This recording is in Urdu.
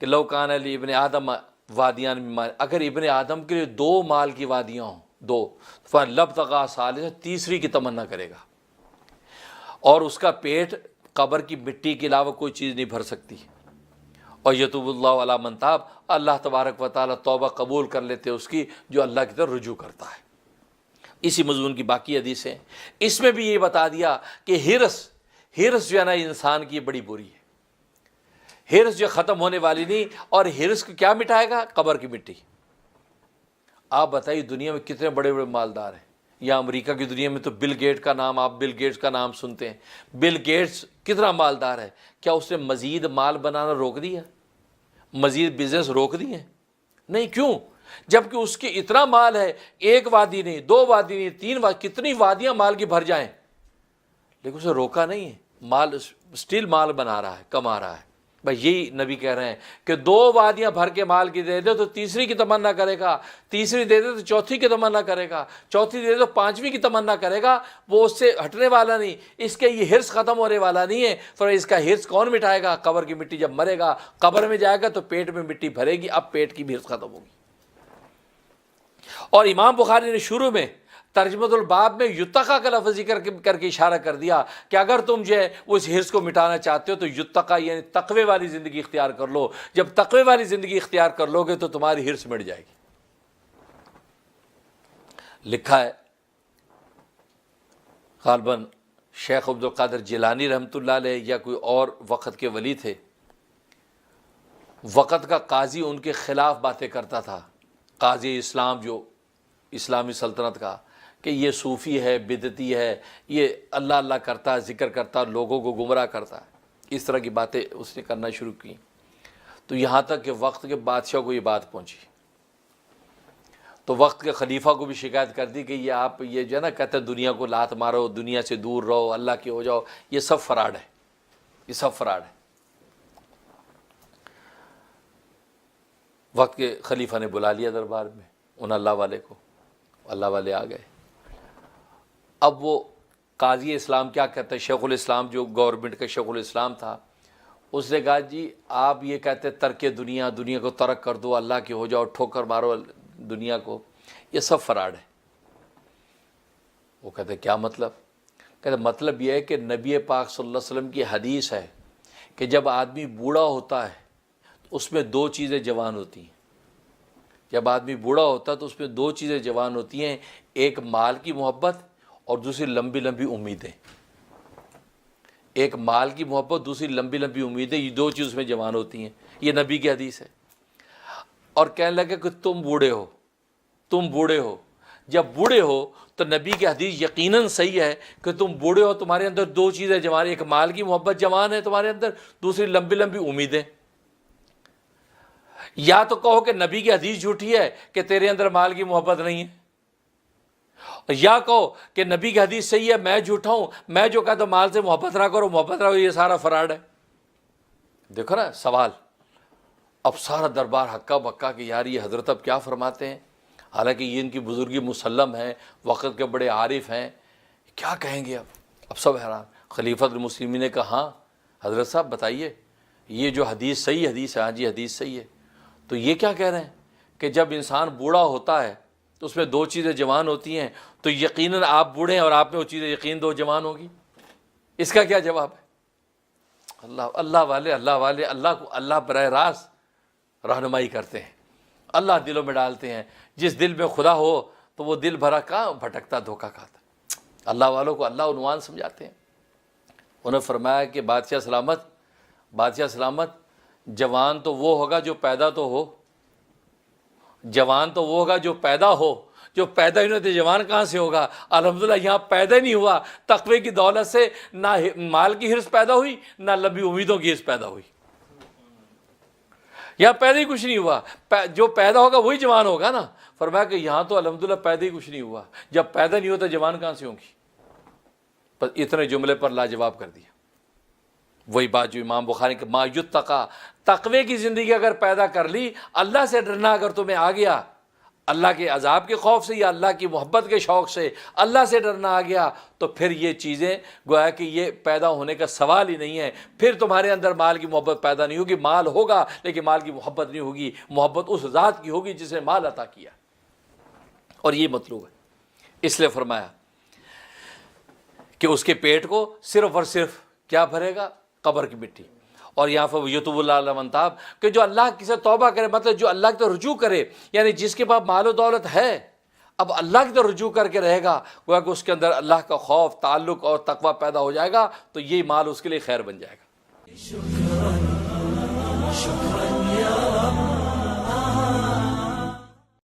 کہ لو کان علی ابن آدم وادیان من مال، اگر ابن آدم کے لیے 2 مال کی وادیاں ہوں، 2، فلبتغى ثالثہ، تیسری کی تمنا کرے گا، اور اس کا پیٹ قبر کی مٹی کے علاوہ کوئی چیز نہیں بھر سکتی۔ اور یتوب اللہ علی من تاب، اللہ تبارک و تعالیٰ توبہ قبول کر لیتے اس کی جو اللہ کی طرف رجوع کرتا ہے۔ اسی مضمون کی باقی حدیثیں، اس میں بھی یہ بتا دیا کہ ہرس جو ہے نا انسان کی بڑی بری ہے، ہرس جو ختم ہونے والی نہیں، اور ہرس کو کیا مٹائے گا؟ قبر کی مٹی۔ آپ بتائیے دنیا میں کتنے بڑے بڑے مالدار ہیں، یا امریکہ کی دنیا میں تو بل گیٹ کا نام، آپ بل گیٹس کا نام سنتے ہیں، بل گیٹس کتنا مالدار ہے، کیا اس نے مزید مال بنانا روک دیا؟ مزید بزنس روک دیے؟ نہیں، کیوں؟ جبکہ اس کے اتنا مال ہے، 1 وادی نہیں، 2 وادی نہیں، 3 وادی، کتنی وادیاں مال کی بھر جائیں، لیکن اسے روکا نہیں ہے، مال اسٹل مال بنا رہا ہے، کما رہا ہے۔ بھائی یہی نبی کہہ رہے ہیں کہ 2 وادیاں بھر کے مال کی دے دے تو تیسری کی تمنا کرے گا، تیسری دے دے تو چوتھی کی تمنا کرے گا، چوتھی دے دے تو 5ویں کی تمنا کرے گا، وہ اس سے ہٹنے والا نہیں، اس کے یہ ہرس ختم ہونے والا نہیں ہے۔ پھر اس کا ہرس کون مٹائے گا؟ قبر کی مٹی۔ جب مرے گا قبر میں جائے گا تو پیٹ میں مٹی بھرے گی، اب پیٹ کی بھی ہرس ختم ہوگی۔ اور امام بخاری نے شروع میں ترجمۃ الباب میں یتقا کا لفظ ذکر کر کے اشارہ کر دیا کہ اگر تم جو ہے اس ہرس کو مٹانا چاہتے ہو تو یتقا یعنی تقوی والی زندگی اختیار کر لو، جب تقوی والی زندگی اختیار کر لو گے تو تمہاری ہرس مٹ جائے گی۔ لکھا ہے غالباً شیخ عبد القادر جیلانی رحمۃ اللہ علیہ یا کوئی اور وقت کے ولی تھے، وقت کا قاضی ان کے خلاف باتیں کرتا تھا، قاضی اسلام جو اسلامی سلطنت کا، کہ یہ صوفی ہے، بدعتی ہے، یہ اللہ اللہ کرتا ہے، ذکر کرتا ہے، لوگوں کو گمراہ کرتا ہے، اس طرح کی باتیں اس نے کرنا شروع کی۔ تو یہاں تک کہ وقت کے بادشاہ کو یہ بات پہنچی، تو وقت کے خلیفہ کو بھی شکایت کر دی کہ یہ آپ یہ جو ہے نا کہتے ہیں دنیا کو لات مارو، دنیا سے دور رہو، اللہ کے ہو جاؤ، یہ سب فراڈ ہے، یہ سب فراڈ ہے۔ وقت کے خلیفہ نے بلا لیا دربار میں ان اللہ والے کو، اللہ والے آ گئے۔ اب وہ قاضی اسلام کیا کہتا ہے، شیخ الاسلام جو گورنمنٹ کا شیخ الاسلام تھا، اس نے کہا جی آپ یہ کہتے ترک دنیا، دنیا کو ترک کر دو، اللہ کے ہو جاؤ، ٹھوکر مارو دنیا کو، یہ سب فراڈ ہے۔ وہ کہتے کیا مطلب؟ کہتے مطلب یہ ہے کہ نبی پاک صلی اللہ علیہ وسلم کی حدیث ہے کہ جب آدمی بوڑھا ہوتا ہے تو اس میں 2 چیزیں جوان ہوتی ہیں۔ جب آدمی بوڑھا ہوتا ہے تو اس میں 2 چیزیں جوان ہوتی ہیں، ایک مال کی محبت اور دوسری لمبی لمبی امیدیں۔ ایک مال کی محبت، دوسری لمبی لمبی امیدیں، یہ 2 چیز اس میں جوان ہوتی ہیں، یہ نبی کی حدیث ہے۔ اور کہنے لگے کہ تم بوڑھے ہو، تم بوڑھے ہو۔ جب بوڑھے ہو تو نبی کی حدیث یقیناً صحیح ہے کہ تم بوڑھے ہو، تمہارے اندر 2 چیزیں جوان، ایک مال کی محبت جوان ہے تمہارے اندر، دوسری لمبی لمبی امیدیں۔ یا تو کہو کہ نبی کی حدیث جھوٹی ہے کہ تیرے اندر مال کی محبت نہیں ہے، یا کہو کہ نبی کی حدیث صحیح ہے، میں جھوٹا ہوں، میں جو کہتا ہوں مال سے محبت نہ کرو، محبت نہ کرو، یہ سارا فراڈ ہے۔ دیکھو نا سوال، اب سارا دربار ہکا بکا کہ یار یہ حضرت اب کیا فرماتے ہیں، حالانکہ یہ ان کی بزرگی مسلم ہے، وقت کے بڑے عارف ہیں، کیا کہیں گے اب سب حیران۔ خلیفۃ المسلمین نے کہا ہاں حضرت صاحب بتائیے، یہ جو حدیث صحیح حدیث ہے، ہاں جی حدیث صحیح ہے، تو یہ کیا کہہ رہے ہیں کہ جب انسان بوڑھا ہوتا ہے تو اس میں 2 چیزیں جوان ہوتی ہیں، تو یقیناً آپ بوڑھے ہیں اور آپ میں وہ چیزیں یقین 2 جوان ہوگی۔ اس کا کیا جواب ہے؟ اللہ والے اللہ کو اللہ براہ راست رہنمائی کرتے ہیں، اللہ دلوں میں ڈالتے ہیں۔ جس دل میں خدا ہو تو وہ دل بھرا کہاں بھٹکتا، دھوکہ کھاتا۔ اللہ والوں کو اللہ عنوان سمجھاتے ہیں۔ انہوں نے فرمایا کہ بادشاہ سلامت جوان تو وہ ہوگا جو پیدا تو ہو، جوان تو وہ ہوگا جو پیدا ہو، جو پیدا ہی نہیں ہوتے جوان کہاں سے ہوگا؟ الحمدللہ یہاں پیدا ہی نہیں ہوا، تقوی کی دولت سے نہ مال کی ہرس پیدا ہوئی، نہ لمبی امیدوں کی ہرس پیدا ہوئی، یہاں پیدا ہی کچھ نہیں ہوا۔ جو پیدا ہوگا وہی جوان ہوگا نا۔ فرمایا کہ یہاں تو الحمدللہ پیدا ہی کچھ نہیں ہوا، جب پیدا نہیں ہوتا جوان کہاں سے ہوں گی؟ بس اتنے جملے پر لاجواب کر دیا۔ وہی بات جو امام بخاری کہ ما یتقا، تقوی کی زندگی اگر پیدا کر لی، اللہ سے ڈرنا اگر تمہیں آ گیا، اللہ کے عذاب کے خوف سے یا اللہ کی محبت کے شوق سے اللہ سے ڈرنا آ گیا تو پھر یہ چیزیں گویا کہ یہ پیدا ہونے کا سوال ہی نہیں ہے. پھر تمہارے اندر مال کی محبت پیدا نہیں ہوگی. مال ہوگا لیکن مال کی محبت نہیں ہوگی. محبت اس ذات کی ہوگی جسے مال عطا کیا. اور یہ مطلوب ہے. اس لیے فرمایا کہ اس کے پیٹ کو صرف اور صرف کیا بھرے گا؟ قبر کی مٹی. اور یہاں پر یتوب اللہ علی من تاب کہ جو اللہ کی سے توبہ کرے، مطلب جو اللہ کی طرف رجوع کرے، یعنی جس کے پاس مال و دولت ہے اب اللہ کی طرف رجوع کر کے رہے گا، گویا کہ اس کے اندر اللہ کا خوف، تعلق اور تقوی پیدا ہو جائے گا تو یہ مال اس کے لیے خیر بن جائے گا.